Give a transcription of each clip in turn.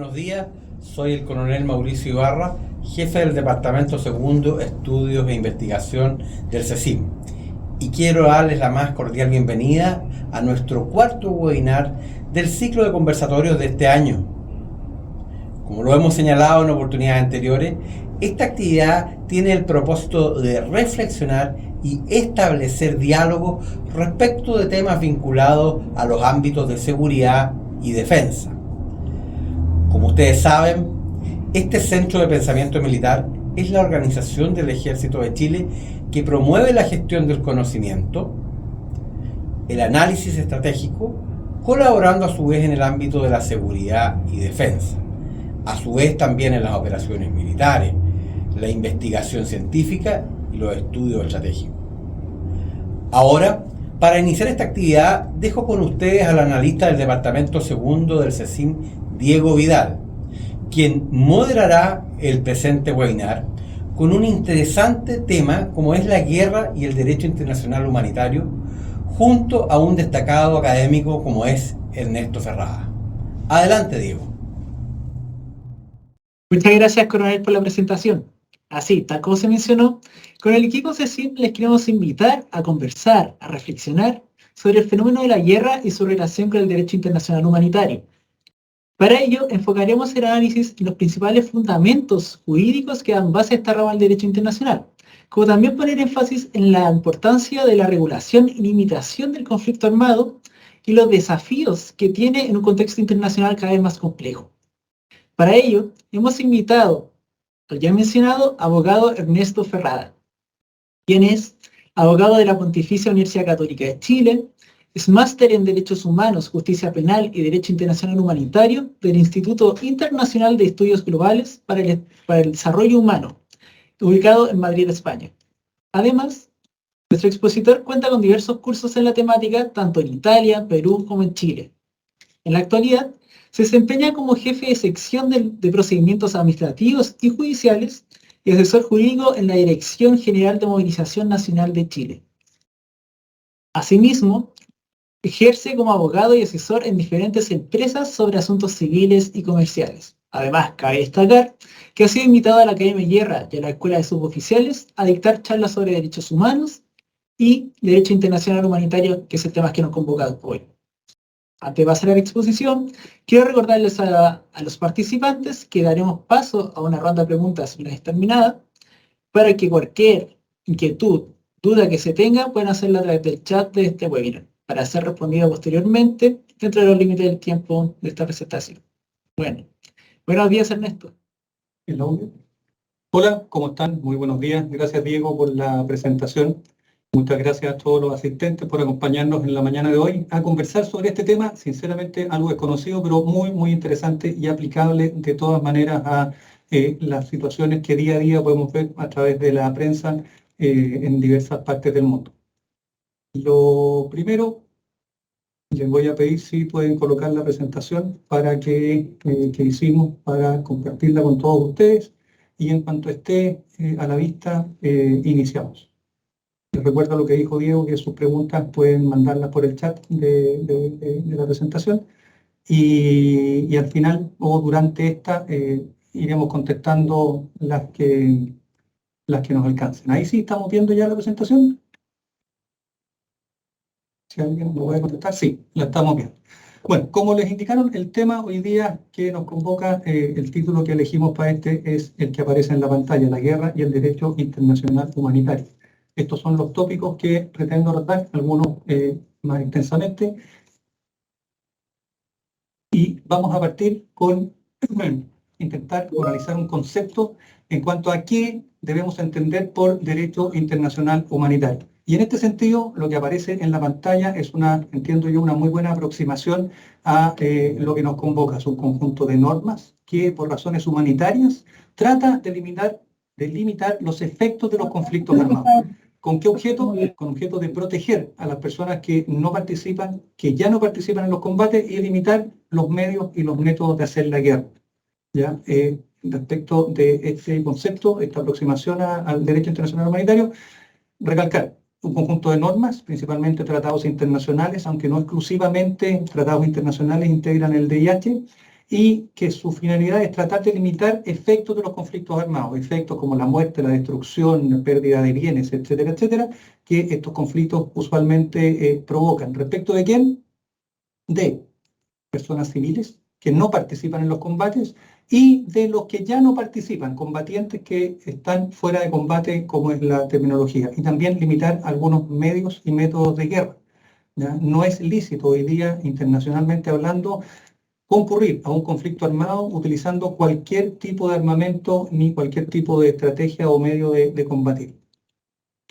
buenos días. Soy el coronel Mauricio Ibarra, jefe del Departamento Segundo, Estudios e Investigación del CECIM. Y quiero darles la más cordial bienvenida a nuestro cuarto webinar del ciclo de conversatorios de este año. Como lo hemos señalado en oportunidades anteriores, esta actividad tiene el propósito de reflexionar y establecer diálogos respecto de temas vinculados a los ámbitos de seguridad y defensa. Como ustedes saben, este Centro de Pensamiento Militar es la organización del Ejército de Chile que promueve la gestión del conocimiento, el análisis estratégico, colaborando a su vez en el ámbito de la seguridad y defensa, a su vez también en las operaciones militares, la investigación científica y los estudios estratégicos. Ahora, para iniciar esta actividad, dejo con ustedes al analista del Departamento Segundo del CECIM, Diego Vidal, quien moderará el presente webinar con un interesante tema como es la guerra y el derecho internacional humanitario, junto a un destacado académico como es Ernesto Ferrada. Adelante, Diego. Muchas gracias, coronel, por la presentación. Así, tal como se mencionó, con el equipo CECIM les queremos invitar a conversar, a reflexionar sobre el fenómeno de la guerra y su relación con el derecho internacional humanitario. Para ello, enfocaremos el análisis en los principales fundamentos jurídicos que dan base a esta rama del derecho internacional, como también poner énfasis en la importancia de la regulación y limitación del conflicto armado y los desafíos que tiene en un contexto internacional cada vez más complejo. Para ello, hemos invitado al ya mencionado abogado Ernesto Ferrada, quien es abogado de la Pontificia Universidad Católica de Chile, es máster en Derechos Humanos, Justicia Penal y Derecho Internacional Humanitario del Instituto Internacional de Estudios Globales para el Desarrollo Humano, ubicado en Madrid, España. Además, nuestro expositor cuenta con diversos cursos en la temática, tanto en Italia, Perú como en Chile. En la actualidad, se desempeña como jefe de sección de procedimientos administrativos y judiciales y asesor jurídico en la Dirección General de Movilización Nacional de Chile. Asimismo, ejerce como abogado y asesor en diferentes empresas sobre asuntos civiles y comerciales. Además, cabe destacar que ha sido invitado a la Academia Guerra y a la Escuela de Suboficiales a dictar charlas sobre derechos humanos y derecho internacional humanitario, que es el tema que nos convoca hoy. Antes de pasar a la exposición, quiero recordarles a los participantes que daremos paso a una ronda de preguntas una vez terminada, para que cualquier inquietud, duda que se tenga, puedan hacerla a través del chat de este webinar, para ser respondida posteriormente dentro de los límites del tiempo de esta presentación. Bueno, buenos días, Ernesto. ¿El audio? Hola, ¿cómo están? Muy buenos días. Gracias, Diego, por la presentación. Muchas gracias a todos los asistentes por acompañarnos en la mañana de hoy a conversar sobre este tema, sinceramente algo desconocido, pero muy, muy interesante y aplicable de todas maneras a las situaciones que día a día podemos ver a través de la prensa en diversas partes del mundo. Lo primero, les voy a pedir si pueden colocar la presentación que hicimos para compartirla con todos ustedes, y en cuanto esté a la vista, iniciamos. Les recuerdo lo que dijo Diego, que sus preguntas pueden mandarlas por el chat de la presentación, y al final o durante esta iremos contestando las que nos alcancen. Ahí sí estamos viendo ya la presentación. Si alguien lo puede contestar, sí, la estamos viendo. Bueno, como les indicaron, el tema hoy día que nos convoca, el título que elegimos para este es el que aparece en la pantalla: la guerra y el derecho internacional humanitario. Estos son los tópicos que pretendo tratar, algunos más extensamente. Y vamos a partir con intentar analizar un concepto en cuanto a qué debemos entender por derecho internacional humanitario. Y en este sentido, lo que aparece en la pantalla es entiendo yo, una muy buena aproximación a lo que nos convoca. Es un conjunto de normas que, por razones humanitarias, trata de limitar los efectos de los conflictos armados. ¿Con qué objeto? Con objeto de proteger a las personas que ya no participan en los combates, y limitar los medios y los métodos de hacer la guerra. ¿Ya? Respecto de este concepto, esta aproximación al derecho internacional humanitario, recalcar un conjunto de normas, principalmente tratados internacionales, aunque no exclusivamente tratados internacionales integran el DIH, y que su finalidad es tratar de limitar efectos de los conflictos armados, efectos como la muerte, la destrucción, la pérdida de bienes, etcétera, etcétera, que estos conflictos usualmente provocan. ¿Respecto de quién? De personas civiles que no participan en los combates y de los que ya no participan, combatientes que están fuera de combate, como es la terminología, y también limitar algunos medios y métodos de guerra. ¿Ya? No es lícito hoy día, internacionalmente hablando, concurrir a un conflicto armado utilizando cualquier tipo de armamento ni cualquier tipo de estrategia o medio de combatir.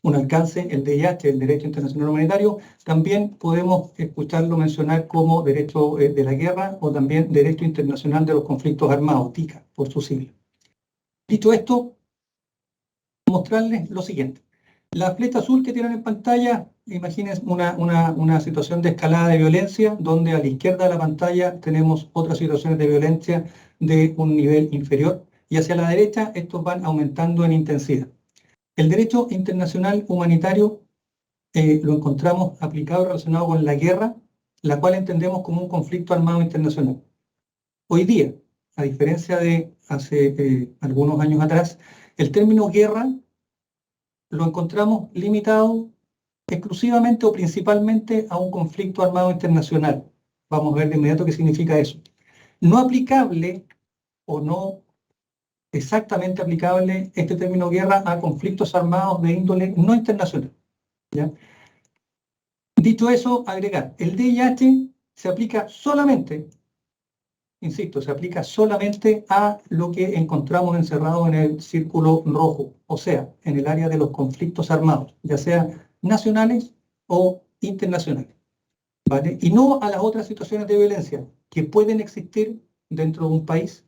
Un alcance, el DIH, el Derecho Internacional Humanitario, también podemos escucharlo mencionar como Derecho de la Guerra o también Derecho Internacional de los Conflictos Armados, TICA, por su sigla. Dicho esto, mostrarles lo siguiente. La flecha azul que tienen en pantalla, imagínense una situación de escalada de violencia, donde a la izquierda de la pantalla tenemos otras situaciones de violencia de un nivel inferior, y hacia la derecha estos van aumentando en intensidad. El derecho internacional humanitario lo encontramos aplicado relacionado con la guerra, la cual entendemos como un conflicto armado internacional. Hoy día, a diferencia de hace algunos años atrás, el término guerra lo encontramos limitado exclusivamente o principalmente a un conflicto armado internacional. Vamos a ver de inmediato qué significa eso. No aplicable o no exactamente aplicable este término guerra a conflictos armados de índole no internacional. ¿Ya? Dicho eso, agregar, el DIH se aplica solamente, insisto, se aplica solamente a lo que encontramos encerrado en el círculo rojo, o sea, en el área de los conflictos armados, ya sea nacionales o internacionales, ¿vale? Y no a las otras situaciones de violencia que pueden existir dentro de un país,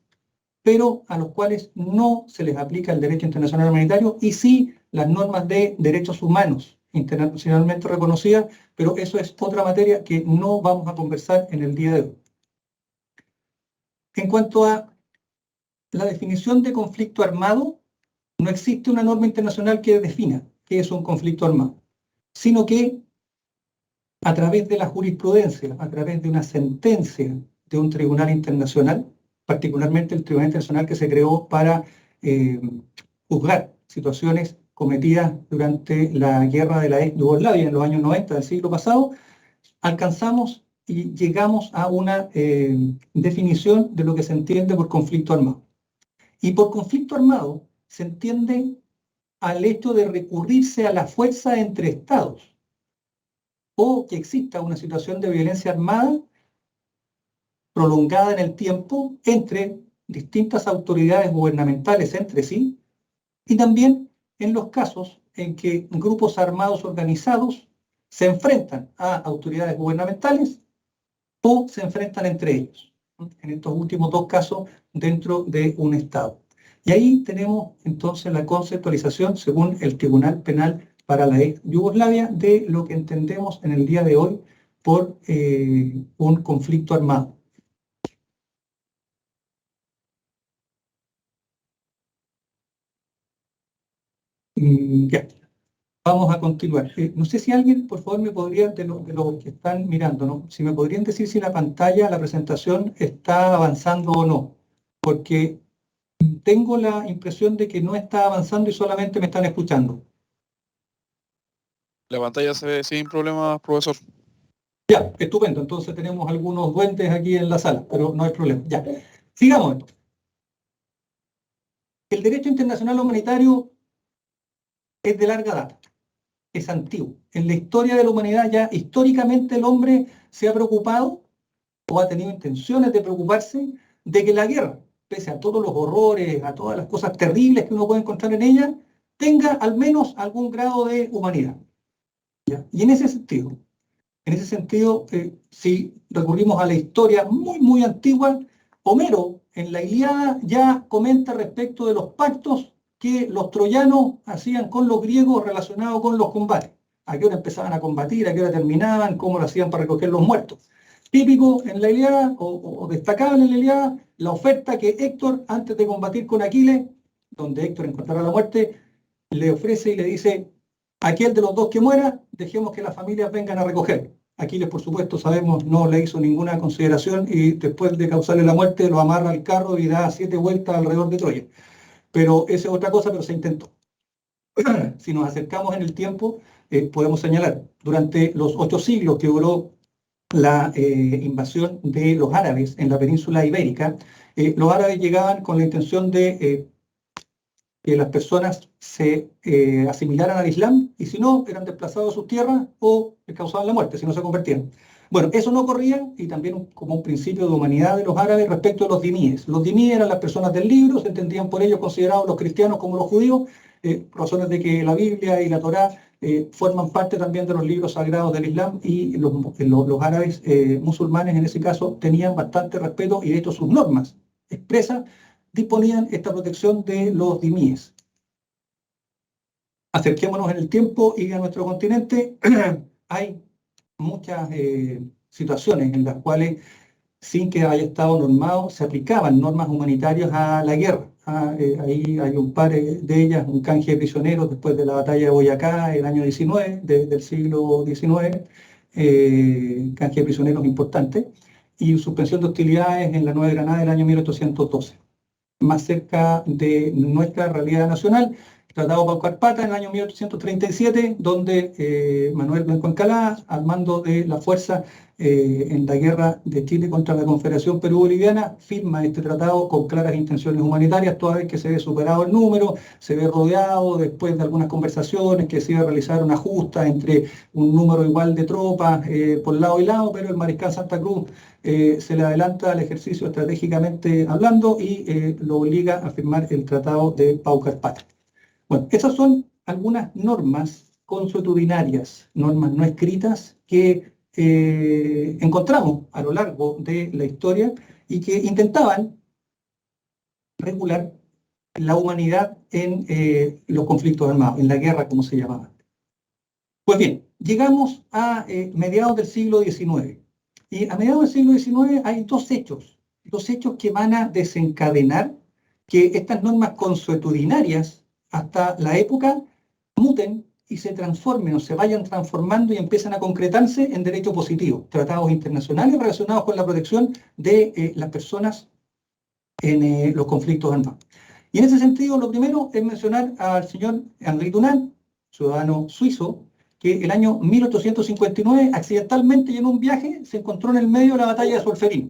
pero a los cuales no se les aplica el derecho internacional humanitario y sí las normas de derechos humanos internacionalmente reconocidas, pero eso es otra materia que no vamos a conversar en el día de hoy. En cuanto a la definición de conflicto armado, no existe una norma internacional que defina qué es un conflicto armado, sino que a través de la jurisprudencia, a través de una sentencia de un tribunal internacional, particularmente el Tribunal Internacional que se creó para juzgar situaciones cometidas durante la guerra de la ex Yugoslavia en los años 90 del siglo pasado, alcanzamos y llegamos a una definición de lo que se entiende por conflicto armado. Y por conflicto armado se entiende al hecho de recurrirse a la fuerza entre estados o que exista una situación de violencia armada prolongada en el tiempo entre distintas autoridades gubernamentales entre sí, y también en los casos en que grupos armados organizados se enfrentan a autoridades gubernamentales o se enfrentan entre ellos, en estos últimos dos casos dentro de un Estado. Y ahí tenemos entonces la conceptualización, según el Tribunal Penal para la ex Yugoslavia, de lo que entendemos en el día de hoy por un conflicto armado. Ya, vamos a continuar. No sé si alguien, por favor, me podría, de los que están mirando, ¿no? Si me podrían decir si la pantalla, la presentación está avanzando o no, porque tengo la impresión de que no está avanzando y solamente me están escuchando. La pantalla se ve sin problemas, profesor. Ya, estupendo. Entonces tenemos algunos duendes aquí en la sala, pero no hay problema. Ya, sigamos esto. El derecho internacional humanitario es de larga data, es antiguo. En la historia de la humanidad ya históricamente el hombre se ha preocupado o ha tenido intenciones de preocuparse de que la guerra, pese a todos los horrores, a todas las cosas terribles que uno puede encontrar en ella, tenga al menos algún grado de humanidad. ¿Ya? Y en ese sentido, si recurrimos a la historia muy, muy antigua, Homero en la Ilíada ya comenta respecto de los pactos que los troyanos hacían con los griegos relacionados con los combates. A qué hora empezaban a combatir, a qué hora terminaban, cómo lo hacían para recoger los muertos. Típico en la Ilíada, o destacable en la Ilíada, la oferta que Héctor, antes de combatir con Aquiles, donde Héctor encontrará la muerte, le ofrece y le dice: aquel de los dos que muera, dejemos que las familias vengan a recogerlo. Aquiles, por supuesto, sabemos, no le hizo ninguna consideración y después de causarle la muerte lo amarra al carro y da 7 vueltas alrededor de Troya. Pero esa es otra cosa, pero se intentó. Si nos acercamos en el tiempo, podemos señalar, durante los 8 siglos que duró la invasión de los árabes en la península ibérica, los árabes llegaban con la intención de que las personas se asimilaran al Islam, y si no, eran desplazados a sus tierras o les causaban la muerte, si no se convertían. Bueno, eso no ocurría, y también como un principio de humanidad de los árabes respecto a los dimíes. Los dimíes eran las personas del libro, se entendían por ellos considerados los cristianos como los judíos, por razones de que la Biblia y la Torá forman parte también de los libros sagrados del Islam, y los árabes musulmanes en ese caso tenían bastante respeto, y de hecho sus normas expresas disponían esta protección de los dimíes. Acerquémonos en el tiempo y a nuestro continente. Hay muchas situaciones en las cuales, sin que haya estado normado, se aplicaban normas humanitarias a la guerra. Ahí hay un par de ellas: un canje de prisioneros después de la batalla de Boyacá, el año 19, del siglo XIX, canje de prisioneros importante, y suspensión de hostilidades en la Nueva Granada del año 1812. Más cerca de nuestra realidad nacional, Tratado de Paucarpata en el año 1837, donde Manuel Blanco Encalada, al mando de la fuerza en la guerra de Chile contra la Confederación Perú-Boliviana, firma este tratado con claras intenciones humanitarias, toda vez que se ve superado el número, se ve rodeado después de algunas conversaciones que se iba a realizar una justa entre un número igual de tropas por lado y lado, pero el mariscal Santa Cruz se le adelanta al ejercicio estratégicamente hablando y lo obliga a firmar el Tratado de Paucarpata. Bueno, esas son algunas normas consuetudinarias, normas no escritas que encontramos a lo largo de la historia y que intentaban regular la humanidad en los conflictos armados, en la guerra, como se llamaba. Pues bien, llegamos a mediados del siglo XIX. Y a mediados del siglo XIX hay dos hechos que van a desencadenar que estas normas consuetudinarias hasta la época muten y se transformen o se vayan transformando y empiezan a concretarse en derecho positivo, tratados internacionales relacionados con la protección de las personas en los conflictos armados. Y en ese sentido, lo primero es mencionar al señor Henri Dunant, ciudadano suizo, que el año 1859, accidentalmente y en un viaje, se encontró en el medio de la batalla de Solferino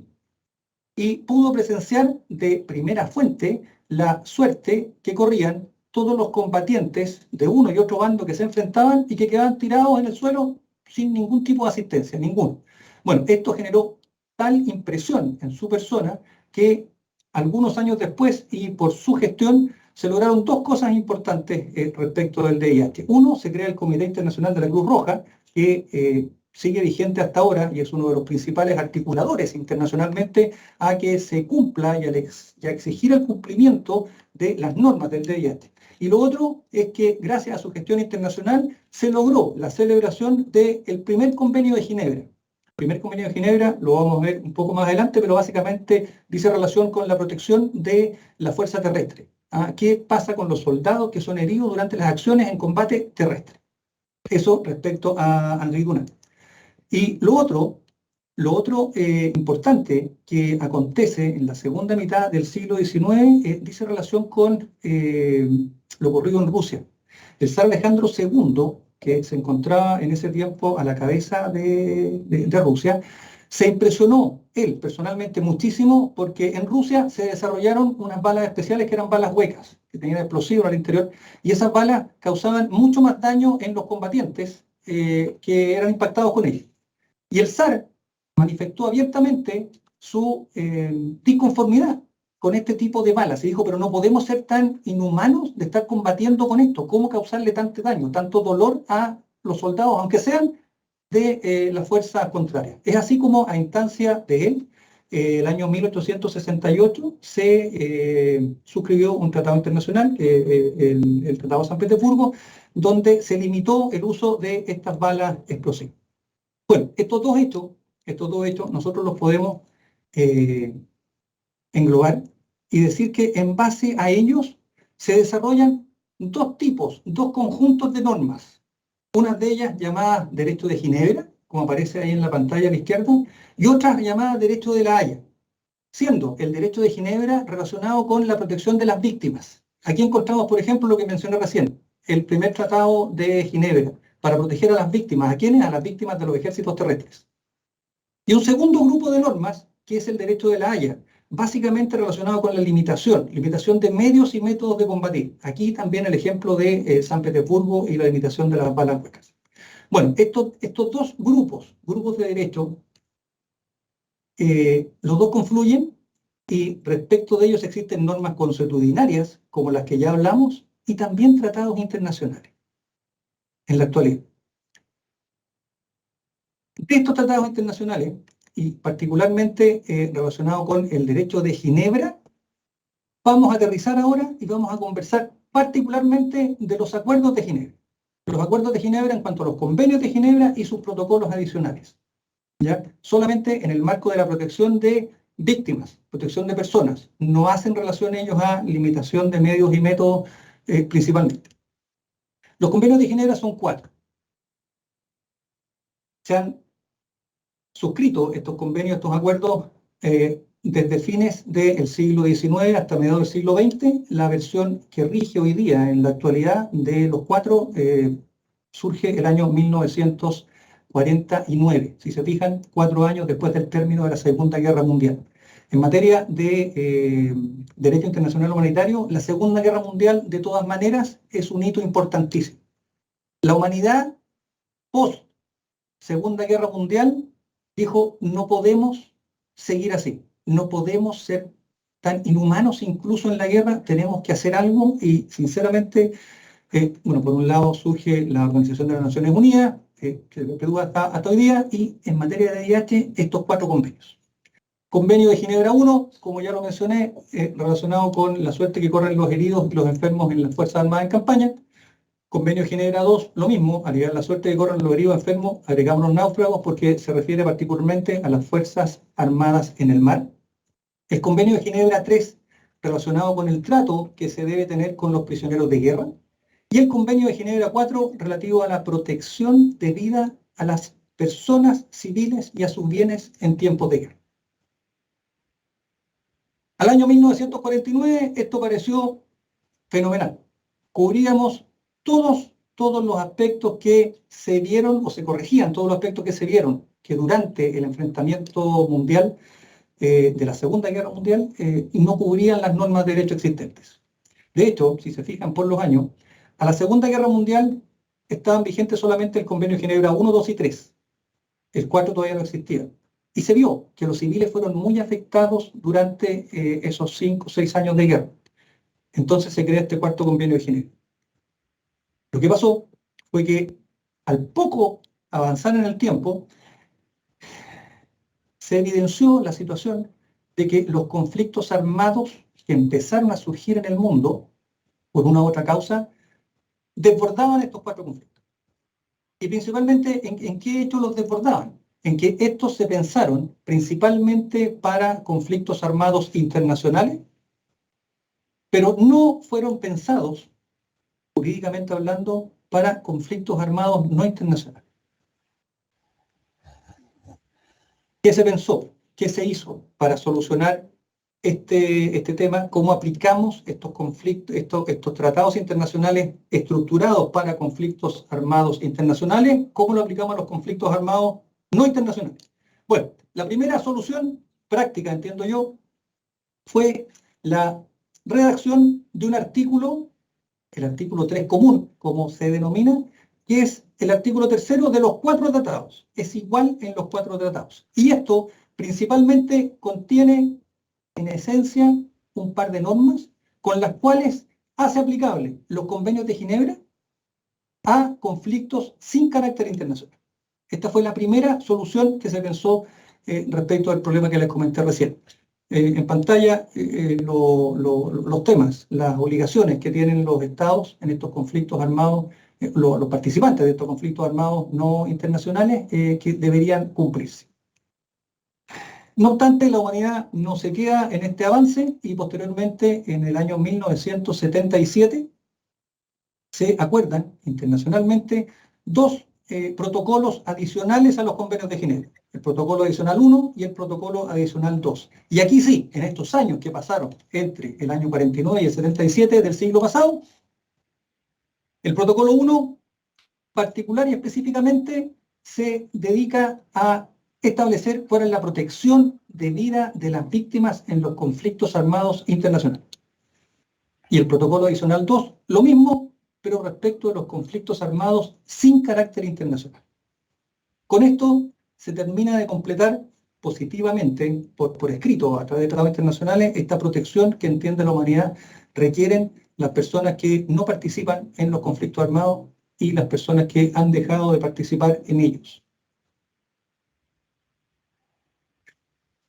y pudo presenciar de primera fuente la suerte que corrían todos los combatientes de uno y otro bando que se enfrentaban y que quedaban tirados en el suelo sin ningún tipo de asistencia, ninguno. Bueno, esto generó tal impresión en su persona que algunos años después, y por su gestión, se lograron dos cosas importantes respecto del VIH. Uno, se crea el Comité Internacional de la Cruz Roja, que sigue vigente hasta ahora y es uno de los principales articuladores internacionalmente a que se cumpla y a exigir el cumplimiento de las normas del VIH. Y lo otro es que, gracias a su gestión internacional, se logró la celebración del primer convenio de Ginebra. El primer convenio de Ginebra lo vamos a ver un poco más adelante, pero básicamente dice relación con la protección de la fuerza terrestre. ¿Qué pasa con los soldados que son heridos durante las acciones en combate terrestre? Eso respecto a Henri Dunant. Y lo otro importante que acontece en la segunda mitad del siglo XIX dice relación con lo ocurrido en Rusia. El zar Alejandro II, que se encontraba en ese tiempo a la cabeza de Rusia, se impresionó él personalmente muchísimo porque en Rusia se desarrollaron unas balas especiales que eran balas huecas, que tenían explosivos al interior, y esas balas causaban mucho más daño en los combatientes que eran impactados con ellas. Y el zar manifestó abiertamente su disconformidad con este tipo de balas. Y dijo, pero no podemos ser tan inhumanos de estar combatiendo con esto. ¿Cómo causarle tanto daño, tanto dolor a los soldados, aunque sean de la fuerza contraria? Es así como, a instancia de él, el año 1868 se suscribió un tratado internacional, el Tratado de San Petersburgo, donde se limitó el uso de estas balas explosivas. Bueno, estos dos hechos nosotros los podemos englobar y decir que en base a ellos se desarrollan dos conjuntos de normas. Una de ellas llamada Derecho de Ginebra, como aparece ahí en la pantalla a la izquierda, y otra llamada Derecho de la Haya, siendo el Derecho de Ginebra relacionado con la protección de las víctimas. Aquí encontramos, por ejemplo, lo que mencioné recién, el primer tratado de Ginebra, para proteger a las víctimas. ¿A quiénes? A las víctimas de los ejércitos terrestres. Y un segundo grupo de normas, que es el Derecho de la Haya, básicamente relacionado con la limitación de medios y métodos de combatir. Aquí también el ejemplo de San Petersburgo y la limitación de las balas huecas. Bueno, estos dos grupos de derecho, los dos confluyen y respecto de ellos existen normas consuetudinarias, como las que ya hablamos, y también tratados internacionales en la actualidad. De estos tratados internacionales, y particularmente relacionados con el derecho de Ginebra, vamos a aterrizar ahora y vamos a conversar particularmente de los acuerdos de Ginebra. Los acuerdos de Ginebra en cuanto a los convenios de Ginebra y sus protocolos adicionales, ¿ya? Solamente en el marco de la protección de víctimas, protección de personas. No hacen relación ellos a limitación de medios y métodos principalmente. Los convenios de Ginebra son 4. Se han suscrito estos convenios, estos acuerdos, desde fines del siglo XIX hasta mediados del siglo XX. La versión que rige hoy día en la actualidad de los 4 surge el año 1949. Si se fijan, 4 años después del término de la Segunda Guerra Mundial. En materia de derecho internacional humanitario, la Segunda Guerra Mundial, de todas maneras, es un hito importantísimo. La humanidad, post Segunda Guerra Mundial, dijo, no podemos seguir así, no podemos ser tan inhumanos incluso en la guerra, tenemos que hacer algo y sinceramente, bueno, por un lado surge la Organización de las Naciones Unidas, que dura hasta hoy día, y en materia de VIH, estos 4 convenios. Convenio de Ginebra 1, como ya lo mencioné, relacionado con la suerte que corren los heridos y los enfermos en las Fuerzas Armadas en campaña. Convenio de Ginebra 2, lo mismo, agregar la suerte que corren los heridos enfermos, agregamos los náufragos porque se refiere particularmente a las Fuerzas Armadas en el mar. El Convenio de Ginebra 3, relacionado con el trato que se debe tener con los prisioneros de guerra. Y el Convenio de Ginebra 4, relativo a la protección de vida a las personas civiles y a sus bienes en tiempos de guerra. Al año 1949, esto pareció fenomenal. Cubríamos todos los aspectos que se vieron, o se corregían todos los aspectos que se vieron, que durante el enfrentamiento mundial de la Segunda Guerra Mundial no cubrían las normas de derecho existentes. De hecho, si se fijan por los años, a la Segunda Guerra Mundial estaban vigentes solamente el Convenio de Ginebra 1, 2 y 3. El 4 todavía no existía. Y se vio que los civiles fueron muy afectados durante esos 5 o 6 años de guerra. Entonces se crea este cuarto Convenio de Ginebra. Lo que pasó fue que al poco avanzar en el tiempo, se evidenció la situación de que los conflictos armados que empezaron a surgir en el mundo, por una u otra causa, desbordaban estos 4 conflictos. Y principalmente, ¿en qué hechos los desbordaban? En que estos se pensaron principalmente para conflictos armados internacionales, pero no fueron pensados, jurídicamente hablando, para conflictos armados no internacionales. ¿Qué se pensó? ¿Qué se hizo para solucionar este tema? ¿Cómo aplicamos estos conflictos, estos tratados internacionales estructurados para conflictos armados internacionales? ¿Cómo lo aplicamos a los conflictos armados no internacionales? Bueno, la primera solución práctica, entiendo yo, fue la redacción de un artículo, el artículo 3 común, como se denomina, que es el artículo 3º de los 4 tratados. Es igual en los 4 tratados. Y esto principalmente contiene, en esencia, un par de normas con las cuales hace aplicable los convenios de Ginebra a conflictos sin carácter internacional. Esta fue la primera solución que se pensó respecto al problema que les comenté recién. En pantalla los temas, las obligaciones que tienen los estados en estos conflictos armados, los participantes de estos conflictos armados no internacionales que deberían cumplirse. No obstante, la humanidad no se queda en este avance y posteriormente, en el año 1977, se acuerdan internacionalmente 2 protocolos adicionales a los convenios de Ginebra, el protocolo adicional 1 y el protocolo adicional 2. Y aquí sí, en estos años que pasaron entre el año 49 y el 77 del siglo pasado, el protocolo 1 particular y específicamente se dedica a establecer cuál es la protección debida de las víctimas en los conflictos armados internacionales. Y el protocolo adicional 2, lo mismo, pero respecto de los conflictos armados sin carácter internacional. Con esto se termina de completar positivamente, por escrito, a través de tratados internacionales, esta protección que entiende la humanidad requieren las personas que no participan en los conflictos armados y las personas que han dejado de participar en ellos.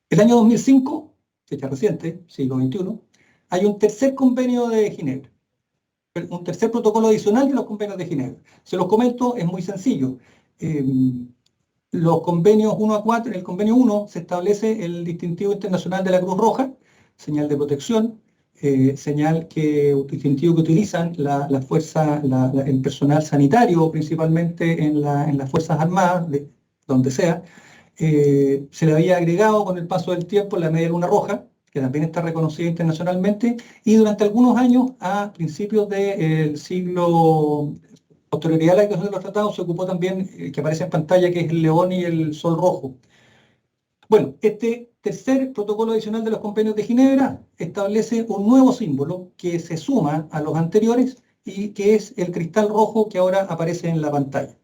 El año 2005, fecha reciente, siglo XXI, hay un tercer convenio de Ginebra, un tercer protocolo adicional de los convenios de Ginebra. Se los comento, es muy sencillo. Los convenios 1 a 4, en el convenio 1 se establece el distintivo internacional de la Cruz Roja, señal de protección, distintivo que utilizan la fuerza, el personal sanitario, principalmente en las Fuerzas Armadas, donde sea. Se le había agregado con el paso del tiempo la media luna roja, que también está reconocida internacionalmente, y durante algunos años, a principios del siglo, posterioridad a la declaración de los tratados, se ocupó también, que aparece en pantalla, que es el león y el sol rojo. Bueno, este tercer protocolo adicional de los convenios de Ginebra establece un nuevo símbolo que se suma a los anteriores y que es el cristal rojo que ahora aparece en la pantalla.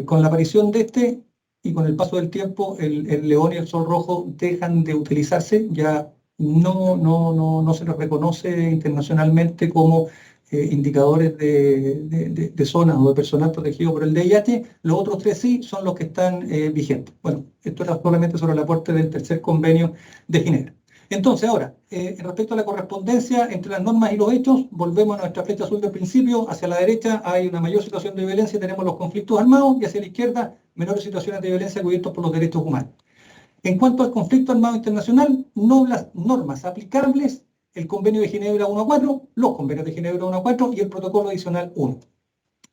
Con la aparición de este y con el paso del tiempo, el león y el sol rojo dejan de utilizarse, ya no se los reconoce internacionalmente como indicadores de zonas o de personal protegido por el DIH. Los otros tres sí son los que están vigentes. Bueno, esto era solamente sobre el aporte del tercer convenio de Ginebra. Entonces, ahora, respecto a la correspondencia entre las normas y los hechos, volvemos a nuestra flecha azul del principio. Hacia la derecha hay una mayor situación de violencia, tenemos los conflictos armados, y hacia la izquierda, menores situaciones de violencia cubiertas por los derechos humanos. En cuanto al conflicto armado internacional, normas aplicables, el convenio de Ginebra 1 a 4, los convenios de Ginebra 1 a 4 y el protocolo adicional 1.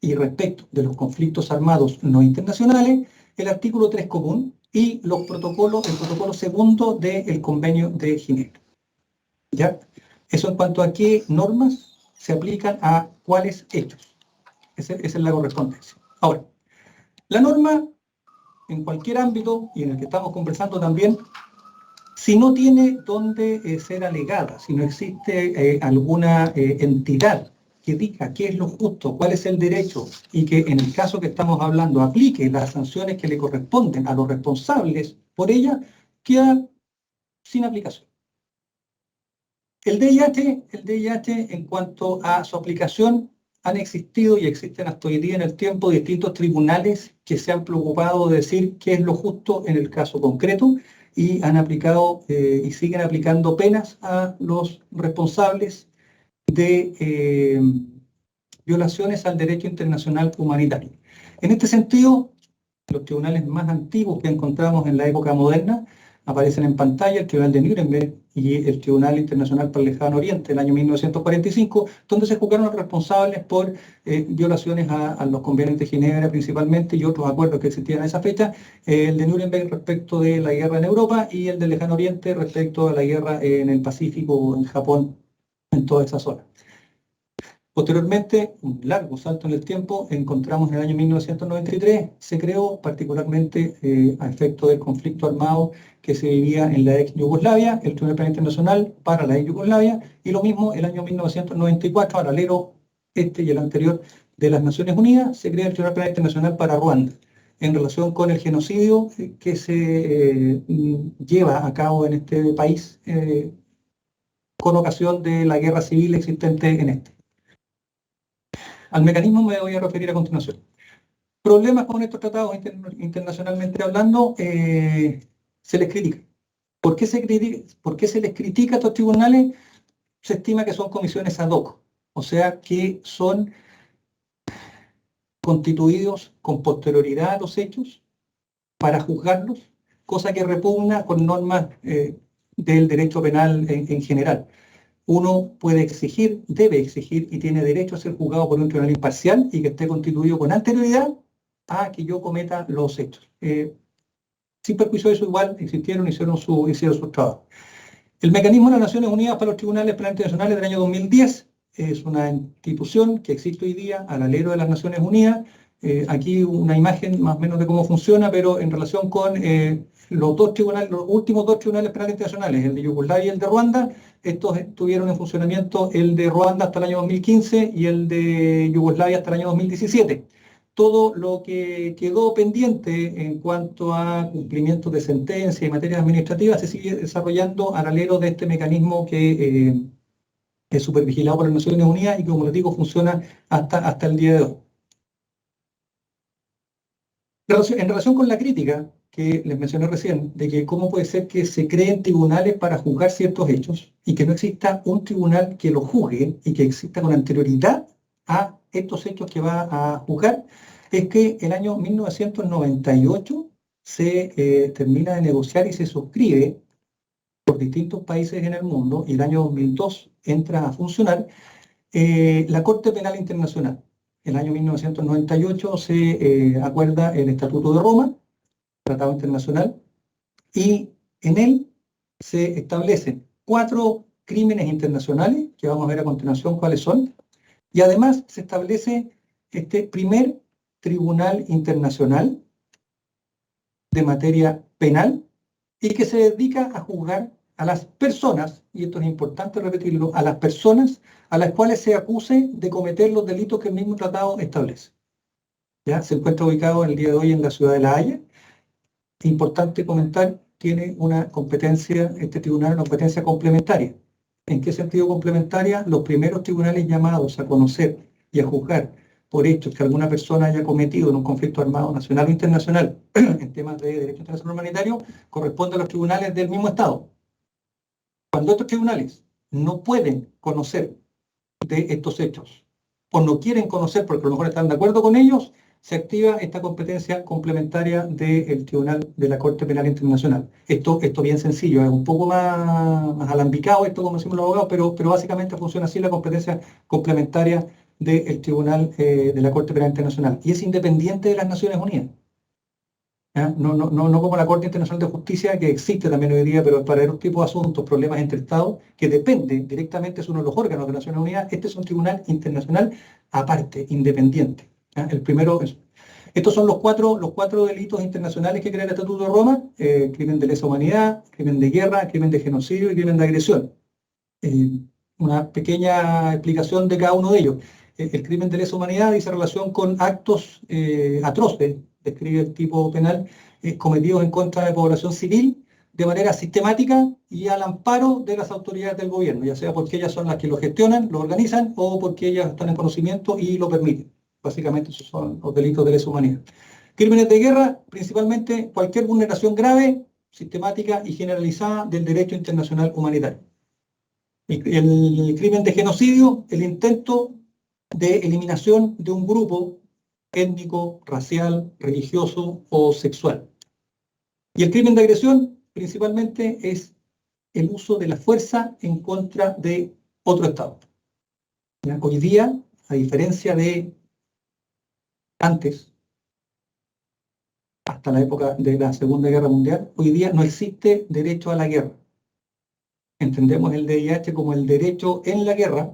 Y respecto de los conflictos armados no internacionales, el artículo 3 común y el protocolo segundo del convenio de Ginebra. ¿Ya? Eso en cuanto a qué normas se aplican a cuáles hechos. Esa es la correspondencia. Ahora, la norma, en cualquier ámbito, y en el que estamos conversando también, si no tiene dónde ser alegada, si no existe alguna entidad que diga qué es lo justo, cuál es el derecho, y que en el caso que estamos hablando aplique las sanciones que le corresponden a los responsables por ella, queda sin aplicación. El DIH, en cuanto a su aplicación, han existido y existen hasta hoy día en el tiempo distintos tribunales que se han preocupado de decir qué es lo justo en el caso concreto, y han aplicado y siguen aplicando penas a los responsables de violaciones al derecho internacional humanitario. En este sentido, los tribunales más antiguos que encontramos en la época moderna aparecen en pantalla: el Tribunal de Nuremberg y el Tribunal Internacional para el Lejano Oriente, el año 1945, donde se juzgaron a los responsables por violaciones a los convenios de Ginebra principalmente, y otros acuerdos que existían a esa fecha. El de Nuremberg respecto de la guerra en Europa, y el del Lejano Oriente respecto a la guerra en el Pacífico, en Japón, en toda esa zona. Posteriormente, un largo salto en el tiempo, encontramos en el año 1993, se creó particularmente a efecto del conflicto armado que se vivía en la ex Yugoslavia, el Tribunal Penal Internacional para la ex Yugoslavia, y lo mismo el año 1994, paralelo este y el anterior de las Naciones Unidas, se crea el Tribunal Penal Internacional para Ruanda, en relación con el genocidio que se lleva a cabo en este país con ocasión de la guerra civil existente en este. Al mecanismo me voy a referir a continuación. Problemas con estos tratados internacionalmente hablando, se les critica. ¿Por qué se les critica a estos tribunales? Se estima que son comisiones ad hoc, o sea que son constituidos con posterioridad a los hechos para juzgarlos, cosa que repugna con normas del derecho penal en general. Uno puede exigir, debe exigir y tiene derecho a ser juzgado por un tribunal imparcial y que esté constituido con anterioridad a que yo cometa los hechos. Sin perjuicio de eso, igual existieron, hicieron su trabajo. El Mecanismo de las Naciones Unidas para los Tribunales Penales Internacionales del año 2010 es una institución que existe hoy día al alero de las Naciones Unidas. Aquí una imagen más o menos de cómo funciona, pero en relación con los últimos dos tribunales penales internacionales, el de Yugoslavia y el de Ruanda. Estos estuvieron en funcionamiento, el de Ruanda hasta el año 2015 y el de Yugoslavia hasta el año 2017. Todo lo que quedó pendiente en cuanto a cumplimiento de sentencia y materias administrativas se sigue desarrollando al alero de este mecanismo que es supervigilado por las Naciones Unidas y que, como les digo, funciona hasta el día de hoy. En relación con la crítica que les mencioné recién, de que cómo puede ser que se creen tribunales para juzgar ciertos hechos y que no exista un tribunal que lo juzgue y que exista con anterioridad a estos hechos que va a juzgar, es que el año 1998 se termina de negociar y se suscribe por distintos países en el mundo, y el año 2002 entra a funcionar la Corte Penal Internacional. El año 1998 se acuerda el Estatuto de Roma, Tratado Internacional, y en él se establecen 4 crímenes internacionales, que vamos a ver a continuación cuáles son, y además se establece este primer Tribunal Internacional de materia penal y que se dedica a juzgar a las personas, y esto es importante repetirlo, a las personas a las cuales se acuse de cometer los delitos que el mismo tratado establece. ¿Ya? Se encuentra ubicado el día de hoy en la ciudad de La Haya. Importante comentar, tiene una competencia, este tribunal, una competencia complementaria. ¿En qué sentido complementaria? Los primeros tribunales llamados a conocer y a juzgar por hechos que alguna persona haya cometido en un conflicto armado nacional o internacional en temas de derecho internacional humanitario corresponden a los tribunales del mismo Estado. Cuando estos tribunales no pueden conocer de estos hechos o no quieren conocer porque a lo mejor están de acuerdo con ellos, se activa esta competencia complementaria del Tribunal de la Corte Penal Internacional. Esto bien sencillo, es un poco más alambicado esto, como decimos los abogados, pero básicamente funciona así la competencia complementaria del Tribunal de la Corte Penal Internacional. Y es independiente de las Naciones Unidas. No como la Corte Internacional de Justicia, que existe también hoy día, pero es para otro tipo de asuntos, problemas entre Estados, que depende directamente, es uno de los órganos de las Naciones Unidas. Este es un tribunal internacional aparte, independiente. El primero es. Estos son los cuatro delitos internacionales que crea el Estatuto de Roma: crimen de lesa humanidad, crimen de guerra, crimen de genocidio y crimen de agresión. Una pequeña explicación de cada uno de ellos. El crimen de lesa humanidad dice relación con actos atroces, describe el tipo penal, cometidos en contra de población civil de manera sistemática y al amparo de las autoridades del gobierno, ya sea porque ellas son las que lo gestionan, lo organizan, o porque ellas están en conocimiento y lo permiten. Básicamente esos son los delitos de lesa humanidad. Crímenes de guerra, principalmente cualquier vulneración grave, sistemática y generalizada del derecho internacional humanitario. El crimen de genocidio, el intento de eliminación de un grupo étnico, racial, religioso o sexual. Y el crimen de agresión, principalmente, es el uso de la fuerza en contra de otro Estado. Hoy día, a diferencia de antes, hasta la época de la Segunda Guerra Mundial, hoy día no existe derecho a la guerra. Entendemos el DIH como el derecho en la guerra,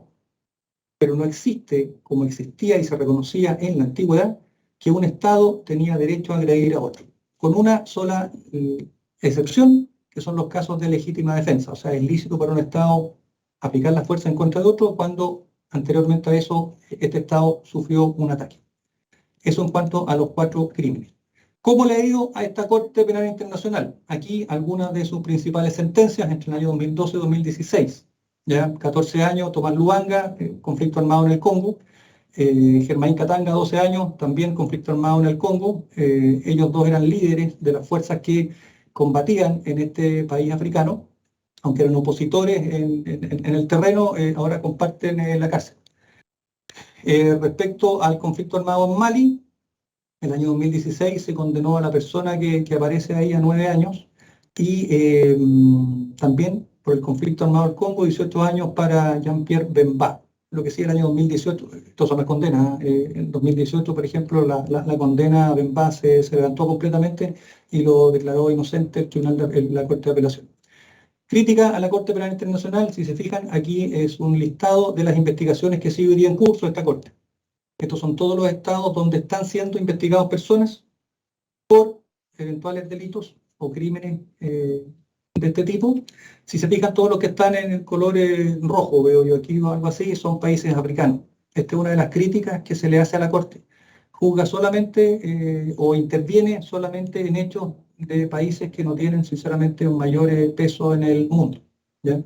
pero no existe, como existía y se reconocía en la antigüedad, que un Estado tenía derecho a agredir a otro, con una sola excepción, que son los casos de legítima defensa. O sea, es lícito para un Estado aplicar la fuerza en contra de otro cuando anteriormente a eso este Estado sufrió un ataque. Eso en cuanto a los 4 crímenes. ¿Cómo le ha ido a esta Corte Penal Internacional? Aquí algunas de sus principales sentencias entre el año 2012 y 2016. ¿Ya? 14 años, Tomás Lubanga, conflicto armado en el Congo. Germain Katanga, 12 años, también conflicto armado en el Congo. Ellos dos eran líderes de las fuerzas que combatían en este país africano, aunque eran opositores en el terreno, ahora comparten la cárcel. Respecto al conflicto armado en Mali, en el año 2016 se condenó a la persona que aparece ahí a 9 años, y también por el conflicto armado del Congo, 18 años para Jean-Pierre Bemba. lo que sí el año 2018, esto son las condenas, en 2018, por ejemplo, la condena a Benbás se levantó completamente y lo declaró inocente el tribunal la Corte de Apelación. Crítica a la Corte Penal Internacional, si se fijan, aquí es un listado de las investigaciones que sigue hoy día en curso de esta Corte. Estos son todos los estados donde están siendo investigados personas por eventuales delitos o crímenes de este tipo. Si se fijan, todos los que están en el color rojo, veo yo aquí o algo así, son países africanos. Esta es una de las críticas que se le hace a la Corte. Juzga solamente o interviene solamente en hechos de países que no tienen, sinceramente, un mayor peso en el mundo, ¿ya?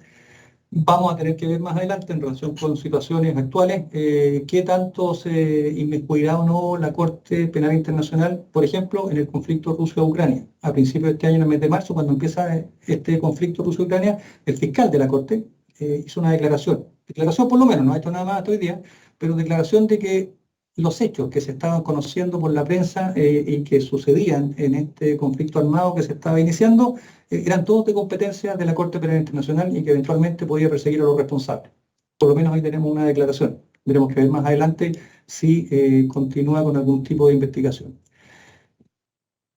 Vamos a tener que ver más adelante en relación con situaciones actuales qué tanto se inmiscuirá o no la Corte Penal Internacional, por ejemplo, en el conflicto Rusia-Ucrania. A principios de este año, en el mes de marzo, cuando empieza este conflicto Rusia-Ucrania, el fiscal de la Corte hizo una declaración por lo menos, no ha hecho nada más hasta hoy día, pero declaración de que los hechos que se estaban conociendo por la prensa y que sucedían en este conflicto armado que se estaba iniciando, eran todos de competencia de la Corte Penal Internacional y que eventualmente podía perseguir a los responsables. Por lo menos ahí tenemos una declaración. Veremos que ver más adelante si continúa con algún tipo de investigación.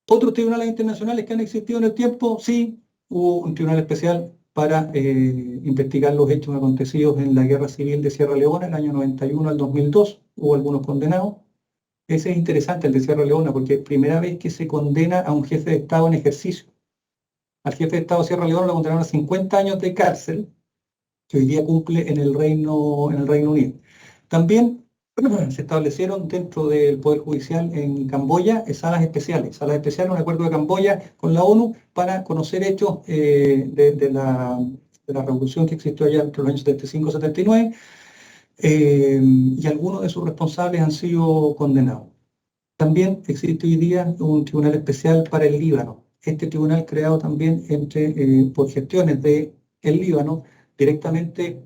Otros tribunales internacionales que han existido en el tiempo, sí, hubo un tribunal especial para investigar los hechos acontecidos en la Guerra Civil de Sierra Leona, el año 91 al 2002, hubo algunos condenados. Ese es interesante, el de Sierra Leona, porque es primera vez que se condena a un jefe de Estado en ejercicio. Al jefe de Estado de Sierra Leona lo condenaron a 50 años de cárcel, que hoy día cumple en el Reino Unido. También se establecieron dentro del Poder Judicial en Camboya salas especiales, un acuerdo de Camboya con la ONU para conocer hechos de la revolución que existió allá entre los años 75 y 79, y algunos de sus responsables han sido condenados. También existe hoy día un tribunal especial para el Líbano. Este tribunal creado también por gestiones del Líbano directamente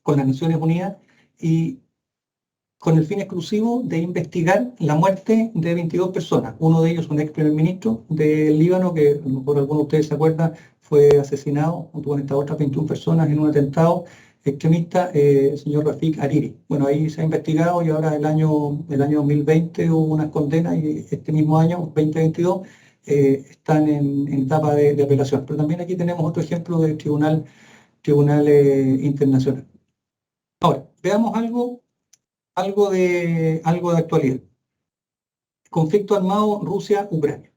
con las Naciones Unidas y con el fin exclusivo de investigar la muerte de 22 personas. Uno de ellos, un ex primer ministro del Líbano, que a lo mejor algunos de ustedes se acuerdan, fue asesinado junto con estas otras 21 personas en un atentado extremista, el señor Rafik Hariri. Bueno, ahí se ha investigado y ahora el año 2020 hubo unas condenas y este mismo año, 2022, están en etapa de apelación. Pero también aquí tenemos otro ejemplo de tribunal internacional. Ahora, veamos algo de actualidad. Conflicto armado Rusia-Ucrania.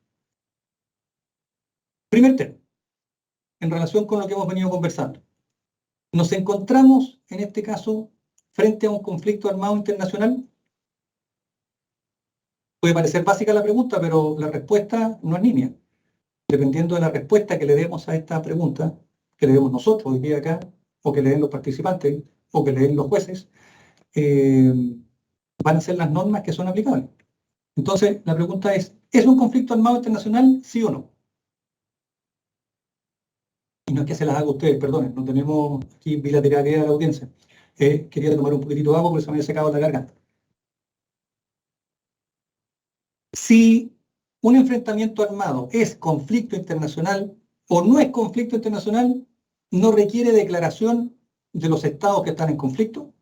Primer tema, en relación con lo que hemos venido conversando. ¿Nos encontramos, en este caso, frente a un conflicto armado internacional? Puede parecer básica la pregunta, pero la respuesta no es nimia. Dependiendo de la respuesta que le demos a esta pregunta, que le demos nosotros hoy día acá, o que le den los participantes, o que le den los jueces, van a ser las normas que son aplicables. Entonces, la pregunta ¿es un conflicto armado internacional, sí o no? Y no es que se las haga a ustedes, perdonen, no tenemos aquí bilateralidad de la audiencia. Quería tomar un poquitito de agua porque se me había secado la garganta. Si un enfrentamiento armado es conflicto internacional o no es conflicto internacional, no requiere declaración de los estados que están en conflicto,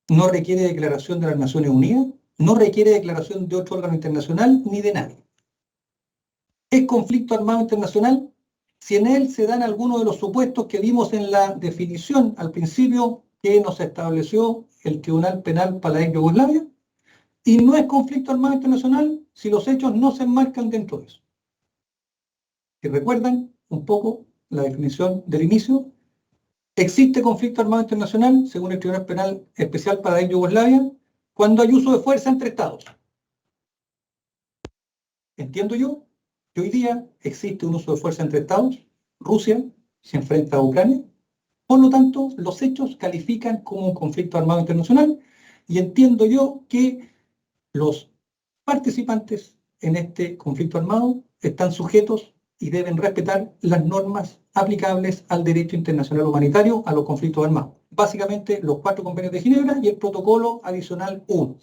no requiere declaración de las Naciones Unidas, no requiere declaración de otro órgano internacional ni de nadie. ¿Es conflicto armado internacional? Si en él se dan algunos de los supuestos que vimos en la definición al principio que nos estableció el Tribunal Penal para la ex Yugoslavia, y no es conflicto armado internacional si los hechos no se enmarcan dentro de eso. Si recuerdan un poco la definición del inicio, existe conflicto armado internacional, según el Tribunal Penal Especial para la ex Yugoslavia, cuando hay uso de fuerza entre estados. Entiendo yo que hoy día existe un uso de fuerza entre estados. Rusia se enfrenta a Ucrania. Por lo tanto, los hechos califican como un conflicto armado internacional y entiendo yo que los participantes en este conflicto armado están sujetos y deben respetar las normas aplicables al derecho internacional humanitario a los conflictos armados. Básicamente, los 4 convenios de Ginebra y el protocolo adicional 1.